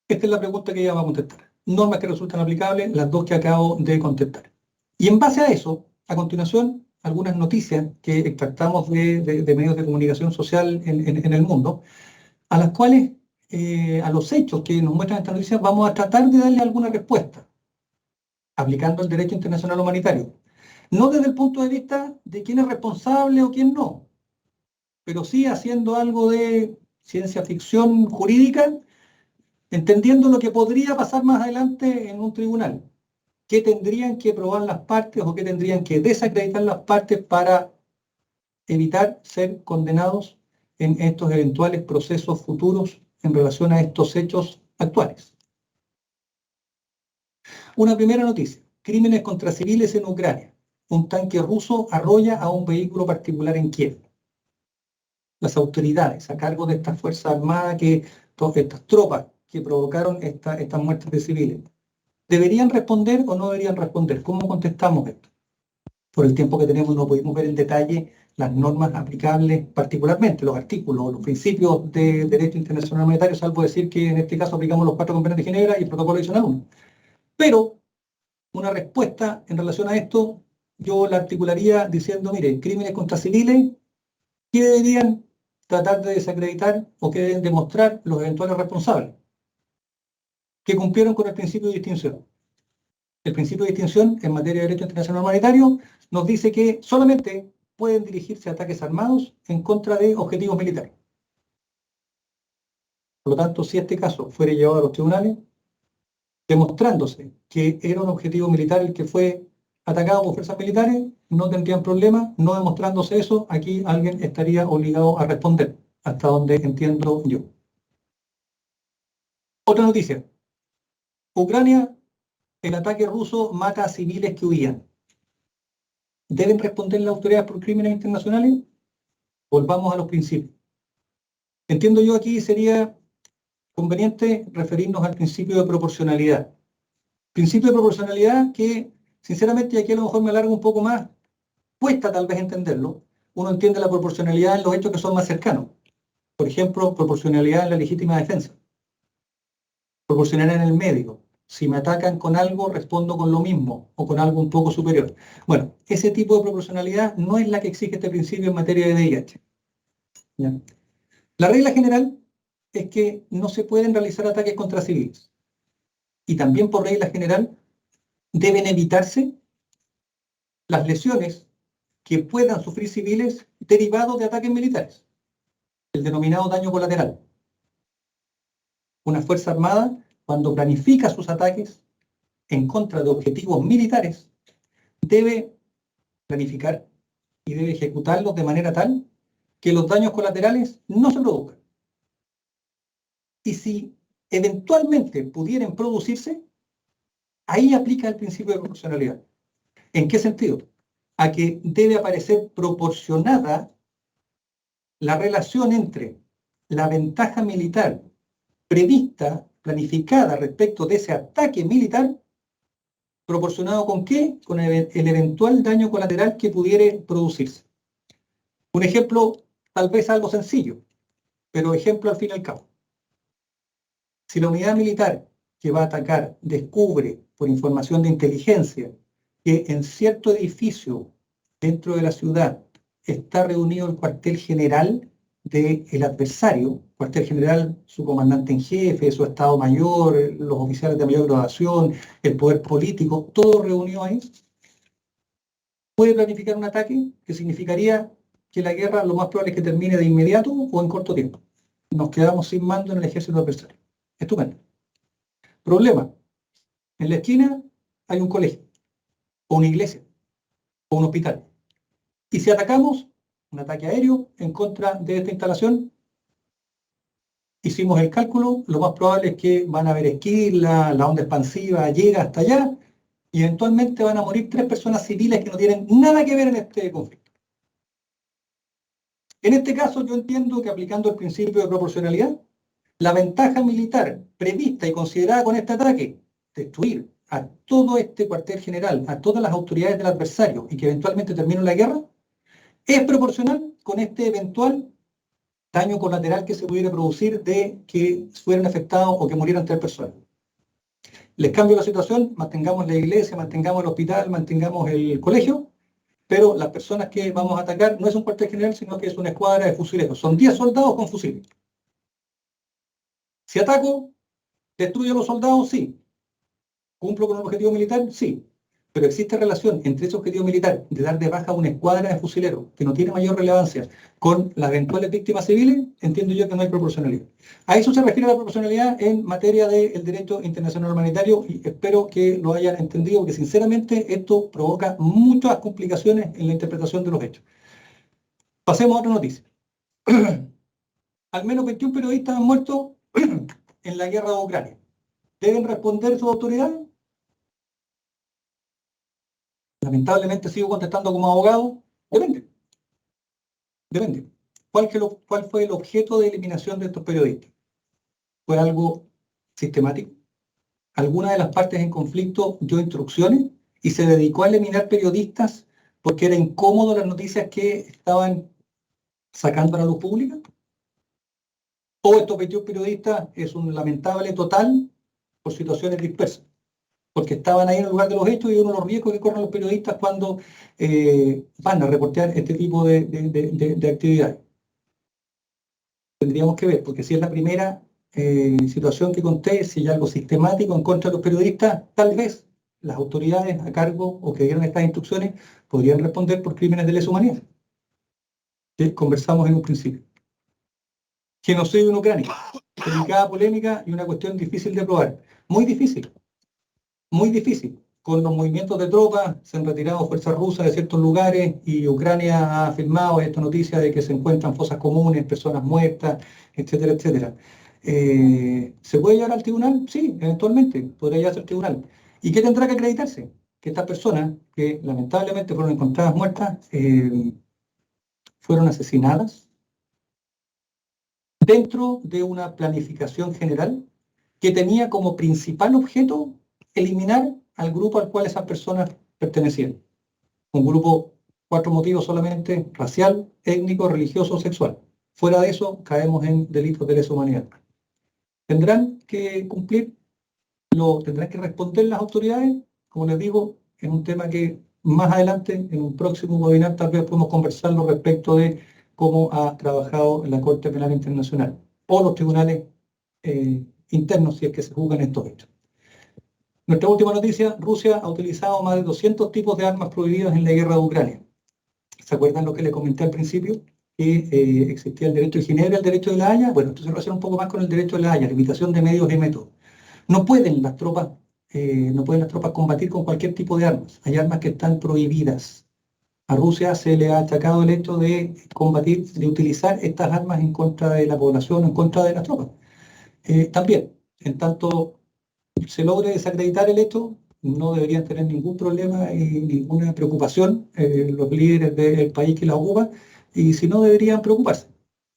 Esta es la pregunta que ella va a contestar. Normas que resultan aplicables, las 2 que acabo de contestar. Y en base a eso, a continuación, algunas noticias que extractamos de medios de comunicación social en el mundo, a las cuales, a los hechos que nos muestran estas noticias, vamos a tratar de darle alguna respuesta, aplicando el derecho internacional humanitario. No desde el punto de vista de quién es responsable o quién no, pero sí haciendo algo de ciencia ficción jurídica, entendiendo lo que podría pasar más adelante en un tribunal. ¿Qué tendrían que probar las partes o qué tendrían que desacreditar las partes para evitar ser condenados en estos eventuales procesos futuros en relación a estos hechos actuales? Una primera noticia: crímenes contra civiles en Ucrania. Un tanque ruso arrolla a un vehículo particular en Kiev. Las autoridades a cargo de estas fuerzas armadas, estas tropas que provocaron estas muertes de civiles, ¿deberían responder o no deberían responder? ¿Cómo contestamos esto? Por el tiempo que tenemos no pudimos ver en detalle las normas aplicables, particularmente los artículos, los principios de derecho internacional humanitario, salvo decir que en este caso aplicamos los 4 convenios de Ginebra y el protocolo adicional 1. Pero una respuesta en relación a esto yo la articularía diciendo, mire, crímenes contra civiles, ¿qué deberían tratar de desacreditar o qué deben demostrar los eventuales responsables? Que cumplieron con el principio de distinción. El principio de distinción en materia de derecho internacional humanitario nos dice que solamente pueden dirigirse a ataques armados en contra de objetivos militares. Por lo tanto, si este caso fuera llevado a los tribunales, demostrándose que era un objetivo militar el que fue atacado por fuerzas militares, no tendrían problema. No demostrándose eso, aquí alguien estaría obligado a responder, hasta donde entiendo yo. Otra noticia. Ucrania, el ataque ruso mata a civiles que huían. ¿Deben responder las autoridades por crímenes internacionales? Volvamos a los principios. Entiendo yo aquí sería conveniente referirnos al principio de proporcionalidad. Principio de proporcionalidad que, sinceramente, y aquí a lo mejor me alargo un poco más, cuesta tal vez entenderlo. Uno entiende la proporcionalidad en los hechos que son más cercanos. Por ejemplo, proporcionalidad en la legítima defensa. Proporcionalidad en el medio. Si me atacan con algo, respondo con lo mismo o con algo un poco superior. Bueno, ese tipo de proporcionalidad no es la que exige este principio en materia de VIH. ¿Ya? La regla general es que no se pueden realizar ataques contra civiles. Y también por regla general deben evitarse las lesiones que puedan sufrir civiles derivados de ataques militares. El denominado daño colateral. Una fuerza armada, cuando planifica sus ataques en contra de objetivos militares, debe planificar y debe ejecutarlos de manera tal que los daños colaterales no se produzcan. Y si eventualmente pudieran producirse, ahí aplica el principio de proporcionalidad. ¿En qué sentido? A que debe aparecer proporcionada la relación entre la ventaja militar prevista, planificada respecto de ese ataque militar, ¿proporcionado con qué? Con el eventual daño colateral que pudiera producirse. Un ejemplo, tal vez algo sencillo, pero ejemplo al fin y al cabo. Si la unidad militar que va a atacar descubre, por información de inteligencia, que en cierto edificio dentro de la ciudad está reunido el cuartel general del adversario, cuartel general, su comandante en jefe, su estado mayor, los oficiales de mayor graduación, el poder político, todo reunido ahí, puede planificar un ataque que significaría que la guerra lo más probable es que termine de inmediato o en corto tiempo. Nos quedamos sin mando en el ejército adversario. Estupendo. Problema. En la esquina hay un colegio, o una iglesia, o un hospital. Y si atacamos, un ataque aéreo en contra de esta instalación, hicimos el cálculo, lo más probable es que van a haber esquirla, la onda expansiva llega hasta allá, y eventualmente van a morir 3 personas civiles que no tienen nada que ver en este conflicto. En este caso yo entiendo que aplicando el principio de proporcionalidad, la ventaja militar prevista y considerada con este ataque, destruir a todo este cuartel general, a todas las autoridades del adversario y que eventualmente termine la guerra, es proporcional con este eventual daño colateral que se pudiera producir de que fueran afectados o que murieran 3 personas. Les cambio la situación, mantengamos la iglesia, mantengamos el hospital, mantengamos el colegio, pero las personas que vamos a atacar no es un cuartel general, sino que es una escuadra de fusileros. Son 10 soldados con fusiles. Si ataco, ¿destruyo a los soldados? Sí. ¿Cumplo con un objetivo militar? Sí. Pero existe relación entre ese objetivo militar de dar de baja a una escuadra de fusileros, que no tiene mayor relevancia, con las eventuales víctimas civiles. Entiendo yo que no hay proporcionalidad. A eso se refiere la proporcionalidad en materia del derecho internacional humanitario, y espero que lo hayan entendido, porque sinceramente esto provoca muchas complicaciones en la interpretación de los hechos. Pasemos a otra noticia. Al menos 21 periodistas han muerto en la guerra de Ucrania. ¿Deben responder sus autoridades? Lamentablemente sigo contestando como abogado. Depende. Depende. ¿Cuál fue el objeto de eliminación de estos periodistas? ¿Fue algo sistemático? ¿Alguna de las partes en conflicto dio instrucciones y se dedicó a eliminar periodistas porque era incómodo las noticias que estaban sacando a la luz pública? ¿O estos 21 periodistas es un lamentable total por situaciones dispersas? Porque estaban ahí en el lugar de los hechos, y uno de los riesgos que corren los periodistas cuando van a reportear este tipo de actividades. Tendríamos que ver, porque si es la primera situación que conté, si hay algo sistemático en contra de los periodistas, tal vez las autoridades a cargo o que dieron estas instrucciones podrían responder por crímenes de lesa humanidad, que conversamos en un principio. Genocidio en Ucrania, delicada polémica y una cuestión difícil de probar. Muy difícil. Muy difícil. Con los movimientos de tropas, se han retirado fuerzas rusas de ciertos lugares y Ucrania ha afirmado esta noticia de que se encuentran fosas comunes, personas muertas, etcétera, etcétera. ¿Se puede llevar al tribunal? Sí, eventualmente, podría llevarse al tribunal. ¿Y qué tendrá que acreditarse? Que estas personas, que lamentablemente fueron encontradas muertas, fueron asesinadas dentro de una planificación general que tenía como principal objeto eliminar al grupo al cual esas personas pertenecían. Un grupo, 4 motivos solamente: racial, étnico, religioso, sexual. Fuera de eso, caemos en delitos de lesa humanidad. Tendrán que cumplir, tendrán que responder las autoridades, como les digo, en un tema que más adelante, en un próximo webinar, tal vez podemos conversarlo respecto de cómo ha trabajado la Corte Penal Internacional o los tribunales internos, si es que se juzgan estos hechos. Nuestra última noticia: Rusia ha utilizado más de 200 tipos de armas prohibidas en la guerra de Ucrania. ¿Se acuerdan lo que les comenté al principio? Que existía el derecho de Ginebra y el derecho de la Haya. Bueno, esto se va a hacer un poco más con el derecho de la Haya, limitación de medios y métodos. No pueden las tropas combatir con cualquier tipo de armas. Hay armas que están prohibidas. A Rusia se le ha achacado el hecho de combatir, de utilizar estas armas en contra de la población, en contra de las tropas. También, en tanto se logre desacreditar el hecho, no deberían tener ningún problema y ninguna preocupación los líderes del país que la ocupa, y si no, deberían preocuparse.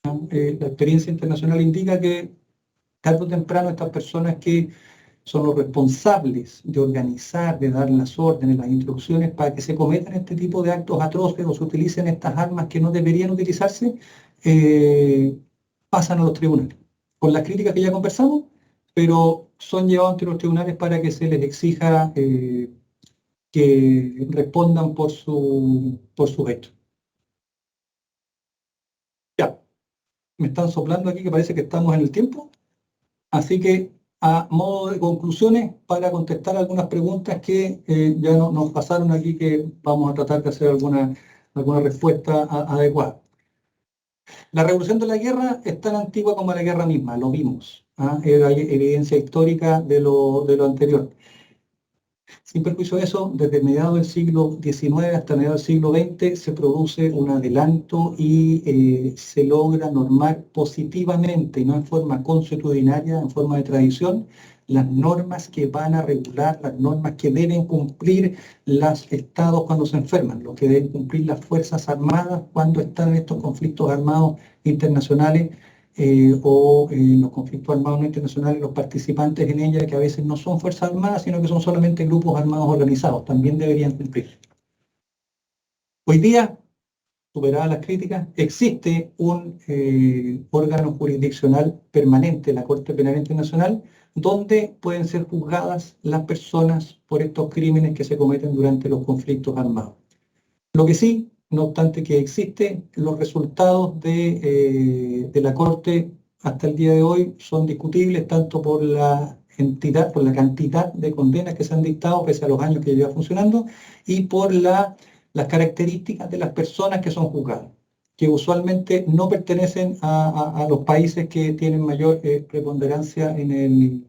La experiencia internacional indica que tarde o temprano estas personas que son los responsables de organizar, de dar las órdenes, las instrucciones para que se cometan este tipo de actos atroces o se utilicen estas armas que no deberían utilizarse, pasan a los tribunales. Con las críticas que ya conversamos, pero son llevados ante los tribunales para que se les exija que respondan por sus hechos. Ya, me están soplando aquí que parece que estamos en el tiempo, así que a modo de conclusiones, para contestar algunas preguntas que ya nos pasaron aquí, que vamos a tratar de hacer alguna respuesta adecuada. La revolución de la guerra es tan antigua como la guerra misma, lo vimos. Hay evidencia histórica de lo anterior. Sin perjuicio de eso, desde mediados del siglo XIX hasta mediados del siglo XX se produce un adelanto y se logra normar positivamente, no en forma consuetudinaria, en forma de tradición, las normas que van a regular, las normas que deben cumplir los estados cuando se enferman, lo que deben cumplir las Fuerzas Armadas cuando están en estos conflictos armados internacionales, o los conflictos armados no internacionales, los participantes en ella, que a veces no son fuerzas armadas, sino que son solamente grupos armados organizados, también deberían cumplir. Hoy día, superadas las críticas, existe un órgano jurisdiccional permanente, la Corte Penal Internacional, donde pueden ser juzgadas las personas por estos crímenes que se cometen durante los conflictos armados. Lo que sí, no obstante que existen los resultados de la Corte hasta el día de hoy son discutibles tanto por la entidad, por la cantidad de condenas que se han dictado pese a los años que lleva funcionando y por las características de las personas que son juzgadas, que usualmente no pertenecen a los países que tienen mayor preponderancia en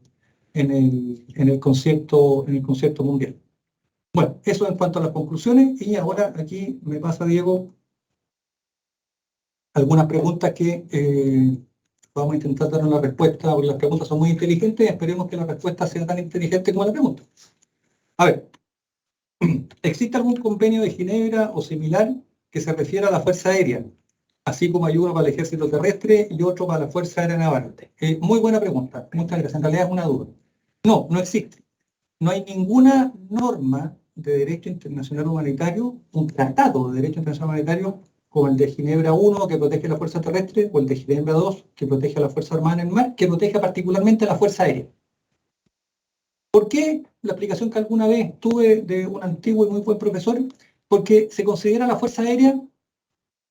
el concierto mundial. Bueno, eso en cuanto a las conclusiones, y ahora aquí me pasa, Diego, algunas preguntas que vamos a intentar dar una respuesta, porque las preguntas son muy inteligentes y esperemos que la respuesta sea tan inteligente como la pregunta. A ver, ¿existe algún convenio de Ginebra o similar que se refiera a la Fuerza Aérea, así como ayuda para el Ejército Terrestre y otro para la Fuerza Aérea Naval? Muy buena pregunta, muchas gracias, en realidad es una duda. No, no existe. No hay ninguna norma de derecho internacional humanitario, un tratado de derecho internacional humanitario como el de Ginebra I, que protege a la Fuerza Terrestre, o el de Ginebra II, que protege a la Fuerza Armada en el mar, que protege particularmente a la Fuerza Aérea. ¿Por qué? La explicación que alguna vez tuve de un antiguo y muy buen profesor, porque se considera la Fuerza Aérea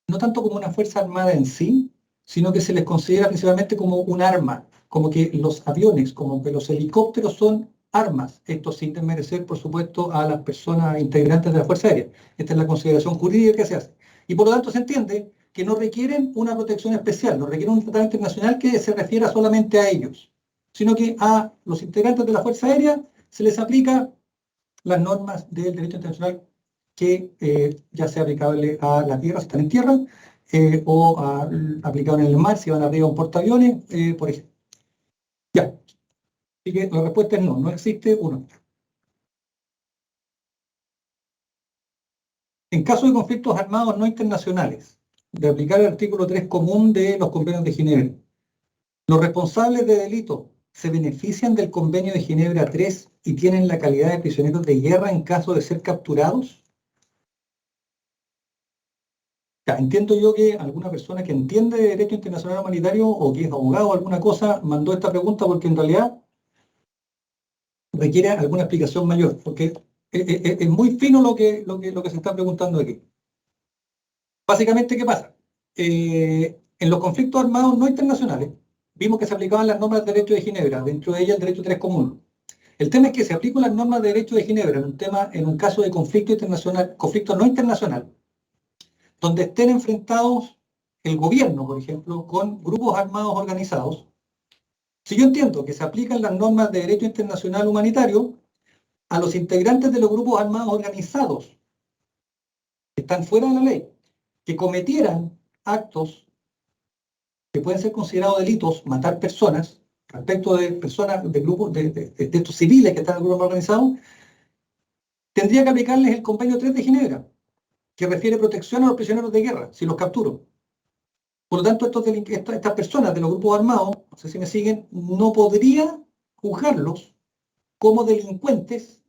no tanto como una Fuerza Armada en sí, sino que se les considera principalmente como un arma, como que los aviones, como que los helicópteros son armas, esto sin desmerecer, por supuesto, a las personas integrantes de la Fuerza Aérea. Esta es la consideración jurídica que se hace. Y por lo tanto se entiende que no requieren una protección especial, no requieren un tratado internacional que se refiera solamente a ellos, sino que a los integrantes de la Fuerza Aérea se les aplica las normas del derecho internacional que ya sea aplicable a la tierra, si están en tierra, o aplicable en el mar, si van arriba a un portaaviones, por ejemplo. Ya. Así que la respuesta es no, no existe uno. En caso de conflictos armados no internacionales, de aplicar el artículo 3 común de los convenios de Ginebra, los responsables de delitos se benefician del convenio de Ginebra 3 y tienen la calidad de prisioneros de guerra en caso de ser capturados. Ya, entiendo yo que alguna persona que entiende de derecho internacional humanitario o que es abogado o alguna cosa mandó esta pregunta porque en realidad requiere alguna explicación mayor, porque es muy fino lo que se está preguntando aquí. Básicamente, ¿qué pasa? En los conflictos armados no internacionales, vimos que se aplicaban las normas de derecho de Ginebra, dentro de ellas el derecho 3 común. El tema es que se aplican las normas de derecho de Ginebra en un caso de conflicto internacional, conflicto no internacional, donde estén enfrentados el gobierno, por ejemplo, con grupos armados organizados. Si yo entiendo que se aplican las normas de derecho internacional humanitario a los integrantes de los grupos armados organizados que están fuera de la ley, que cometieran actos que pueden ser considerados delitos, matar personas, respecto de personas, de grupos, de estos civiles que están en el grupo organizado, tendría que aplicarles el convenio 3 de Ginebra, que refiere protección a los prisioneros de guerra, si los capturo. Por lo tanto, estas personas de los grupos armados, no sé si me siguen, no podría juzgarlos como delincuentes,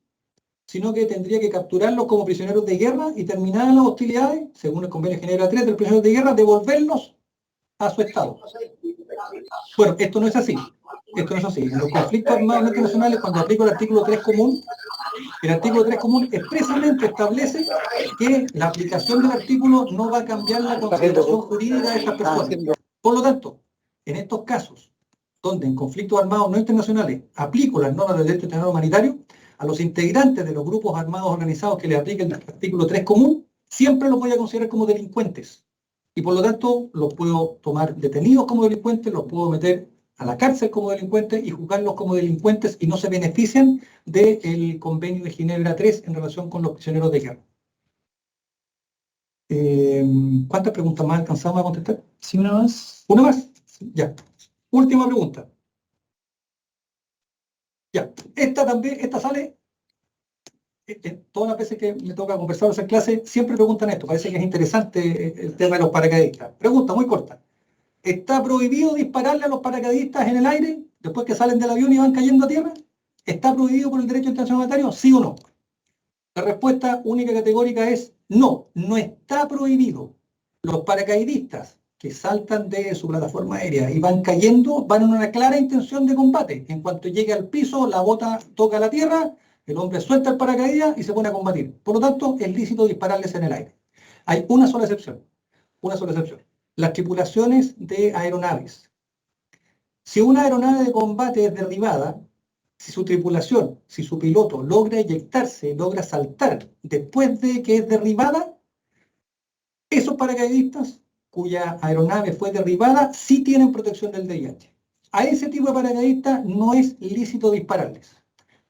sino que tendría que capturarlos como prisioneros de guerra y terminadas las hostilidades, según el convenio de Ginebra 3 de los prisioneros de guerra, devolverlos a su estado. Bueno, esto no es así. Esto no es así. En los conflictos armados no internacionales, cuando aplico el artículo 3 común, el artículo 3 común expresamente establece que la aplicación del artículo no va a cambiar la consideración jurídica de estas personas. Por lo tanto, en estos casos, donde en conflictos armados no internacionales aplico las normas del derecho internacional humanitario, a los integrantes de los grupos armados organizados que le apliquen el artículo 3 común, siempre los voy a considerar como delincuentes. Y por lo tanto, los puedo tomar detenidos como delincuentes, los puedo meter a la cárcel como delincuentes y juzgarlos como delincuentes y no se benefician del convenio de Ginebra 3 en relación con los prisioneros de guerra. ¿Cuántas preguntas más alcanzamos a contestar? Sí, una más. ¿Una más? Ya. Última pregunta. Ya. Esta sale... todas las veces que me toca conversar o hacer clase, siempre preguntan esto. Parece que es interesante el tema de los paracaidistas. Pregunta muy corta. ¿Está prohibido dispararle a los paracaidistas en el aire después que salen del avión y van cayendo a tierra? ¿Está prohibido por el derecho internacional humanitario? ¿Sí o no? La respuesta única y categórica es no, no está prohibido. Los paracaidistas que saltan de su plataforma aérea y van cayendo, van en una clara intención de combate. En cuanto llegue al piso, la bota toca la tierra, el hombre suelta el paracaídas y se pone a combatir. Por lo tanto, es lícito dispararles en el aire. Hay una sola excepción. Las tripulaciones de aeronaves. Si una aeronave de combate es derribada, si su tripulación, si su piloto logra eyectarse, logra saltar después de que es derribada, esos paracaidistas cuya aeronave fue derribada sí tienen protección del DIH. A ese tipo de paracaidistas no es lícito dispararles.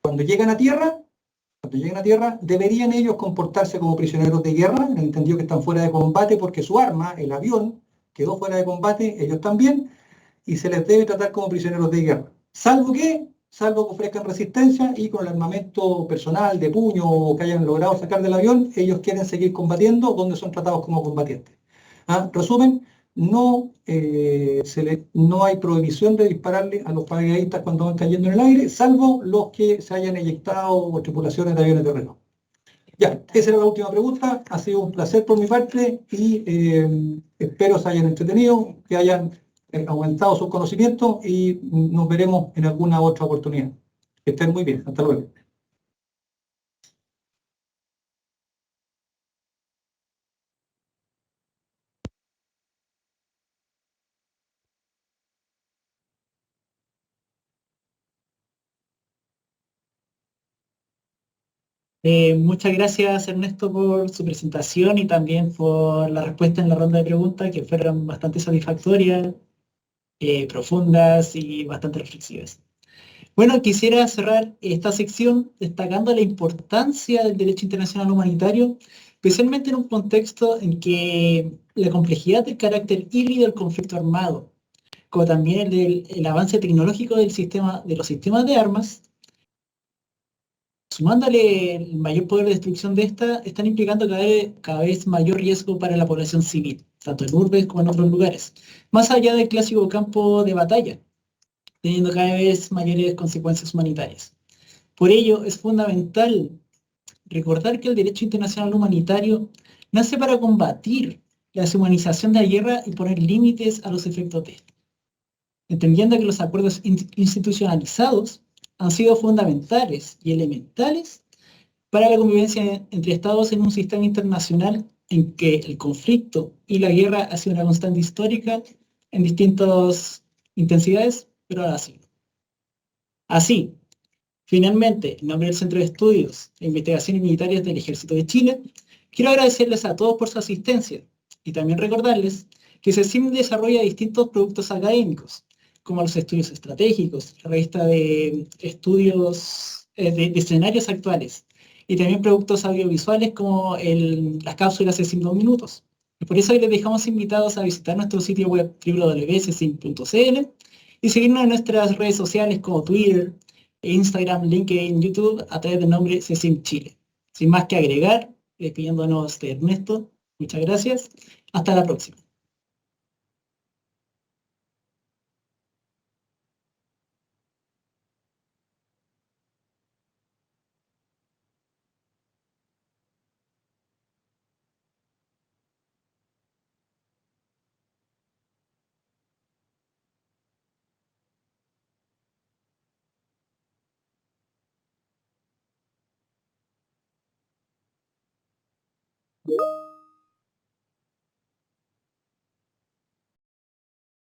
Cuando llegan a tierra, deberían ellos comportarse como prisioneros de guerra, en el entendido que están fuera de combate porque su arma, el avión, quedó fuera de combate, ellos también, y se les debe tratar como prisioneros de guerra. Salvo que ofrezcan resistencia y con el armamento personal de puño que hayan logrado sacar del avión, ellos quieren seguir combatiendo donde son tratados como combatientes. Resumen, no hay prohibición de dispararle a los paracaidistas cuando van cayendo en el aire, salvo los que se hayan eyectado o tripulaciones de aviones de reloj. Ya, esa era la última pregunta. Ha sido un placer por mi parte y espero se hayan entretenido, que hayan aumentado sus conocimientos y nos veremos en alguna otra oportunidad. Que estén muy bien. Hasta luego. Muchas gracias, Ernesto, por su presentación y también por la respuesta en la ronda de preguntas, que fueron bastante satisfactorias, profundas y bastante reflexivas. Bueno, quisiera cerrar esta sección destacando la importancia del derecho internacional humanitario, especialmente en un contexto en que la complejidad del carácter híbrido del conflicto armado, como también el avance tecnológico de los sistemas de armas, sumándole el mayor poder de destrucción de esta, están implicando cada vez mayor riesgo para la población civil, tanto en urbes como en otros lugares, más allá del clásico campo de batalla, teniendo cada vez mayores consecuencias humanitarias. Por ello, es fundamental recordar que el derecho internacional humanitario nace para combatir la deshumanización de la guerra y poner límites a los efectos de esta, entendiendo que los acuerdos institucionalizados han sido fundamentales y elementales para la convivencia entre estados en un sistema internacional en que el conflicto y la guerra ha sido una constante histórica en distintas intensidades, pero ahora sí. Así, finalmente, en nombre del Centro de Estudios e Investigaciones Militares del Ejército de Chile, quiero agradecerles a todos por su asistencia y también recordarles que CECIM desarrolla distintos productos académicos, como los estudios estratégicos, la revista de estudios de escenarios actuales, y también productos audiovisuales como las cápsulas de 5 minutos. Por eso hoy les dejamos invitados a visitar nuestro sitio web www.cecim.cl y seguirnos en nuestras redes sociales como Twitter, Instagram, LinkedIn, YouTube a través del nombre CECIM Chile. Sin más que agregar, despidiéndonos de Ernesto, muchas gracias. Hasta la próxima.